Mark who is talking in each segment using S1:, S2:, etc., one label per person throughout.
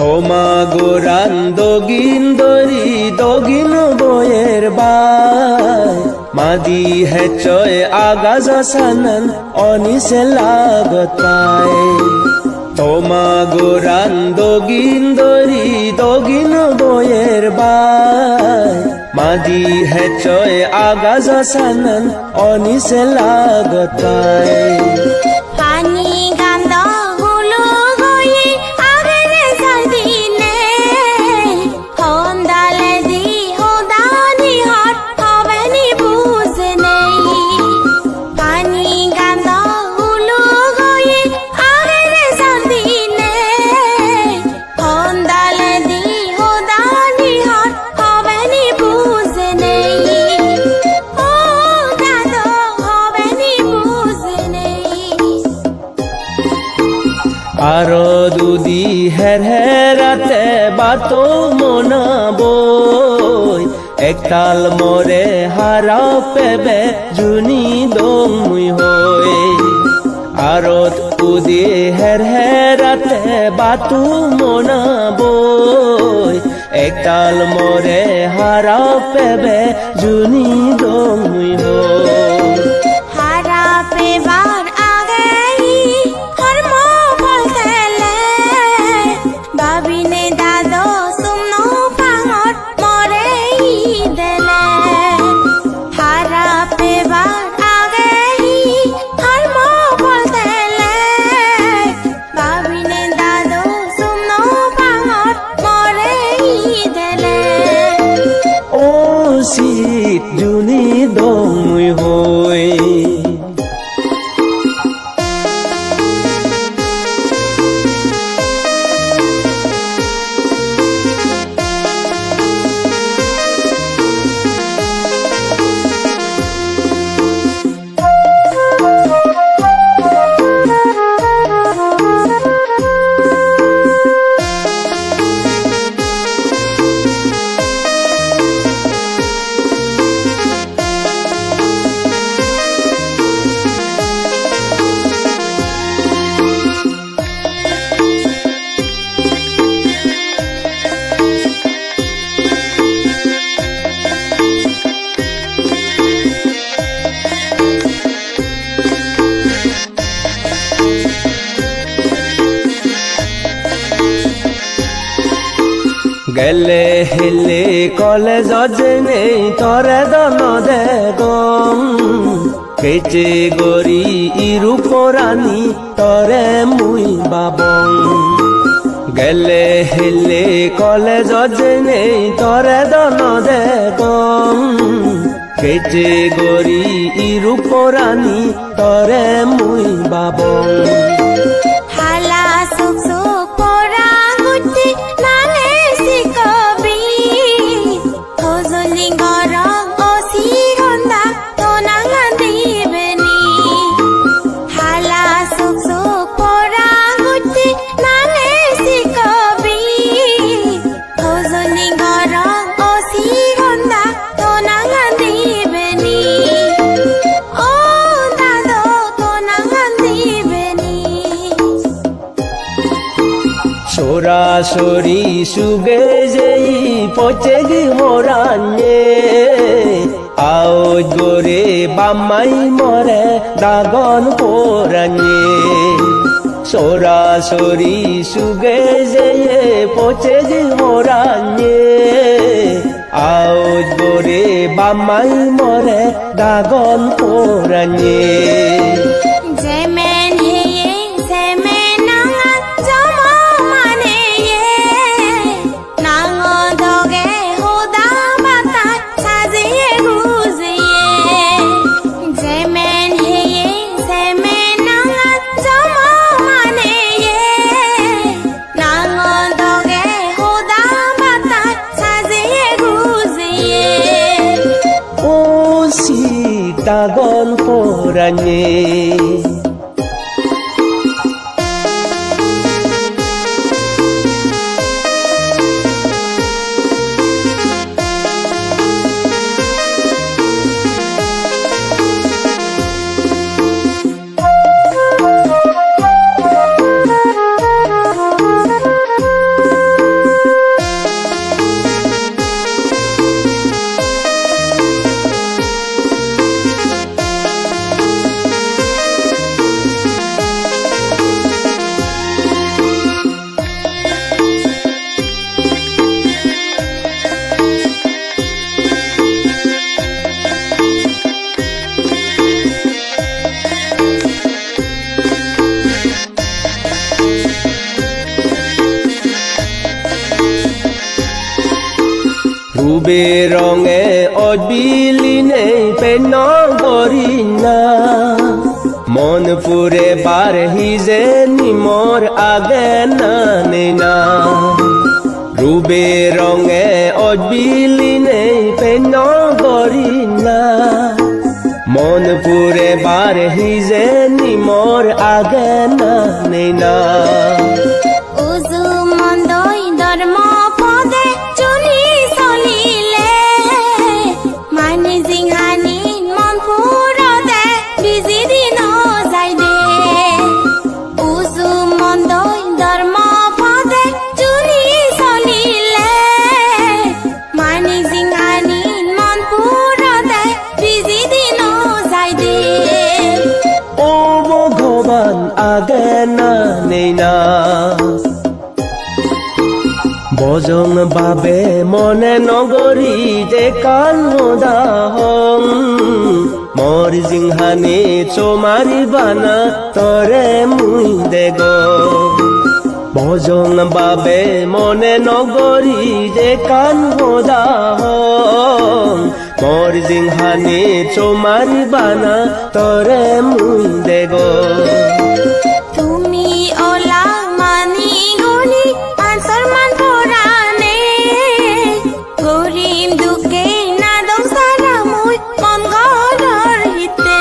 S1: তোমা গোরান দগিন দরি দগিন বয়ের বাই মাদি হেচয় আগাজা সানান অনিসে লাগত পায় তোমা গোরান দগিন দরি দগিন বয়ের বাই মাদি হেচয় আগাজা সানান অনিসে লাগত পায় আরো দুদি হের হেরাতে বাতো মনাবই একতাল মরে হারা পেবে জুনি দমুই হই আরো দুদি হের হেরাতে বাতো মনাবই একতাল মরে হারা পেবে জুনি দমুই হই
S2: হারা পেবার
S1: জুনি দমুই হই গেলে হেলে কলেজ জেনে তরে দন দে গম কেচে গরি ইরু পরানি তরে মুই বাবং গেলে হেলে কলেজ জেনে তরে দন দে গম কেচে গরি ইরু পরানি তরে মুই বাবং
S2: হালা সুখ সুখ পরা গুটি নালে সিকবি হজলি গরম ওসি গন্দা তোনাঙ্গা দিবেনি হালা সুখ সুখ পরা গুটি নালে সিকবি হজলি গরম ওসি গন্দা তোনাঙ্গা দিবেনি ও দাদো তোনাঙ্গা দিবেনি
S1: সরাসরি সুগে যেই পচে গি মোরাnye আও গোরে বামাই মরে দাগন পোরাnye সরাসরি সুগে যেই পচে গি মোরাnye আও গোরে বামাই মরে দাগন পোরাnye
S2: যেমেন হেয়ে সেমেন নাঙা জমা মানে নাঙ দগে হোদা বাতা সাজিয়ে গুজিয়ে যেমেন হেয়ে সেমেন নাঙা জমা মানে নাঙ দগে হোদা বাতা সাজিয়ে গুজিয়ে
S1: ও সীতাগন পোরাnye রূপে রঙে অবিলিনে পেন করিনা মন পুরে বার হিজে নিমর আগে না নেনা রূপে রঙে অবিলিনে পেন করিনা মন পুরে বার হিজে নিমর আগে না নেনা
S2: উজু মন্দই ধর্ম পদে চুনি চলিলে মানে জিংহানি মন পুরতে বিজি দিন যাই দে উজু মন্দই ধর্ম পদে চুনি চলিলে মানে জিংহানি মন পুরতে বিজি দিন যাই দে
S1: ও ভগবান আগে না নেনা বজং বাবে মনে নগরী যে কাল দাহং মর জিংহানি চোমারি বানা তরে মুই দেগ বজং বাবে মনে নগরী যে কাল দাহং মর জিংহানি চোমারি বানা তরে মুই দেগ
S2: তুমি ওলা মানি গুনি আনসরমান পরানে গরিম দুকে না দংসারা মুই মন ঘরর হিতে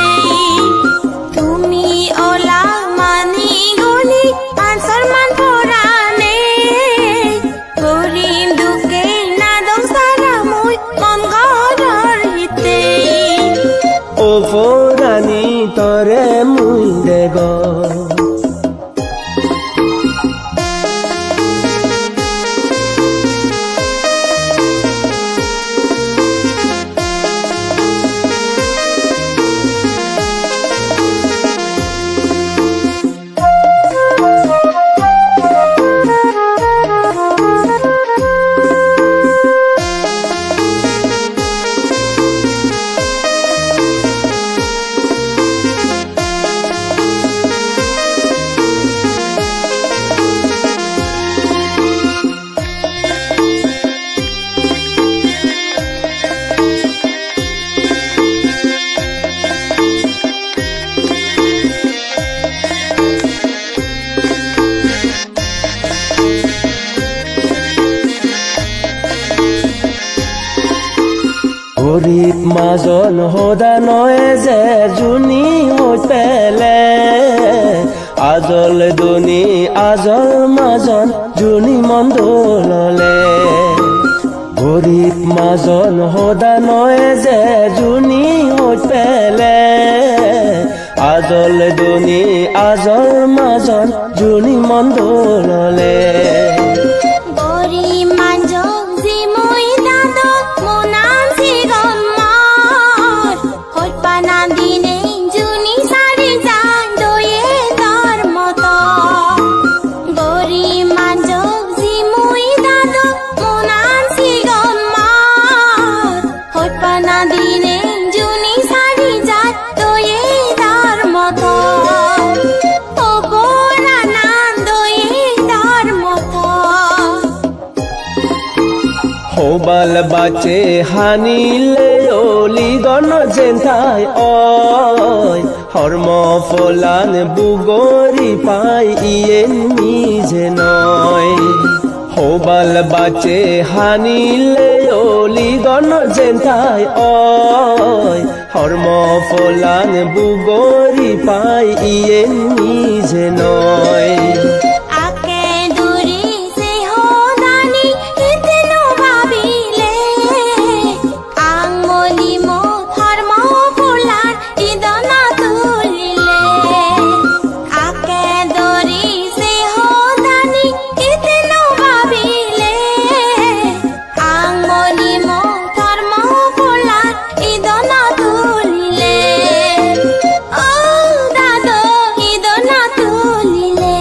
S2: তুমি ওলা মানি গুনি আনসরমান পরানে গরিম দুকে না দংসারা মুই মন ঘরর হিতে
S1: ও ফোরানি তরে মুই দেগ গরিব মাজন সদা নয় যে জুনি হৈ পেলে আজল দুনি আজল মাজন জুনি মন্দললে গরিব মাজন সদা নয় যে জুনি হৈ পেলে আজল দুনি আজল মাজন জুনি মন্দললে
S2: গরিম মানজং জি মই দাদো মোনাম সিগম্মর হইপানা দিনে জুনি সারি যান দয়ে দর মতো গরিম মানজং জি মই দাদো মোনাম সিগম্মর হইপানা দিনে জুনি সারি যান দয়ে দর মতো ও বোরানা দয়ে দর মতো
S1: হোবাল বাচে হানিলে অলি গণ জেন্থাই অয় হর্ম ফলান বুগরি পাই ইয়েন নিজে নয় হোবাল বাচে হানিলে অলি গণ জেন্থাই অয় হর্ম ফলান বুগরি পাই ইয়েন নিজে নয়
S2: আকে দূরে সে হোদানি ইতনো ভাবিলে আঙ্গলি মো ধর্ম ফুলার ইদনা তুলিলে আকে দূরে সে হোদানি ইতনো ভাবিলে আঙ্গলি মো ধর্ম ফুলার ইদনা তুলিলে ও দাদো ইদনা তুলিলে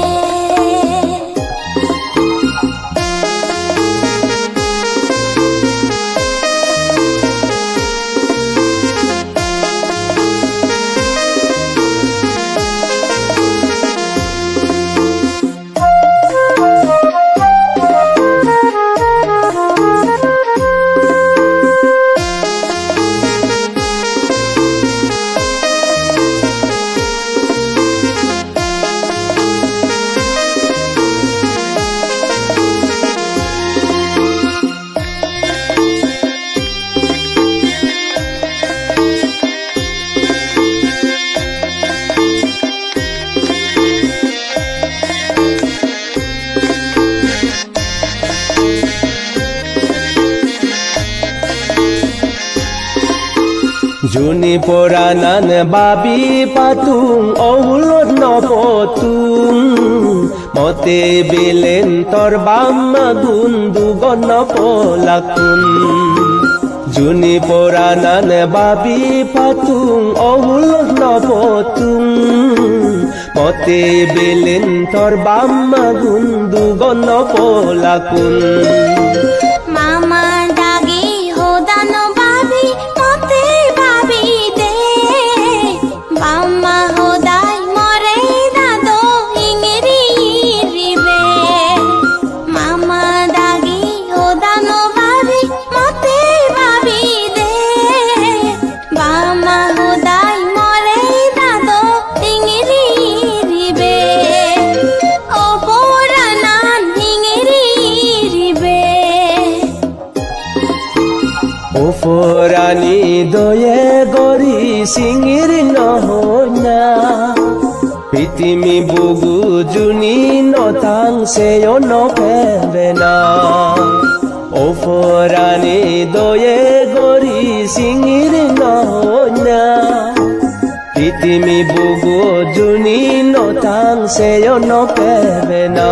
S1: Juni poranan babi patung Ohulot no potung Mote bilen torbama gundugon no polakun Juni poranan babi patung Ohulot no potung Mote bilen torbama gundugon no polakun
S2: Mama dagi hodano babi mote babi de Bamma hodai more dado ingeri ribe Mama dagi hodano babi mote babi de Bamma hodai more dado ingeri ribe O poranan ingeri ribe
S1: Oforani doye gori singiri nohona Pitimi bugu juni no tang seyo no pevena Oforani doye gori singiri nohona Pitimi bugu juni no tang seyo no pevena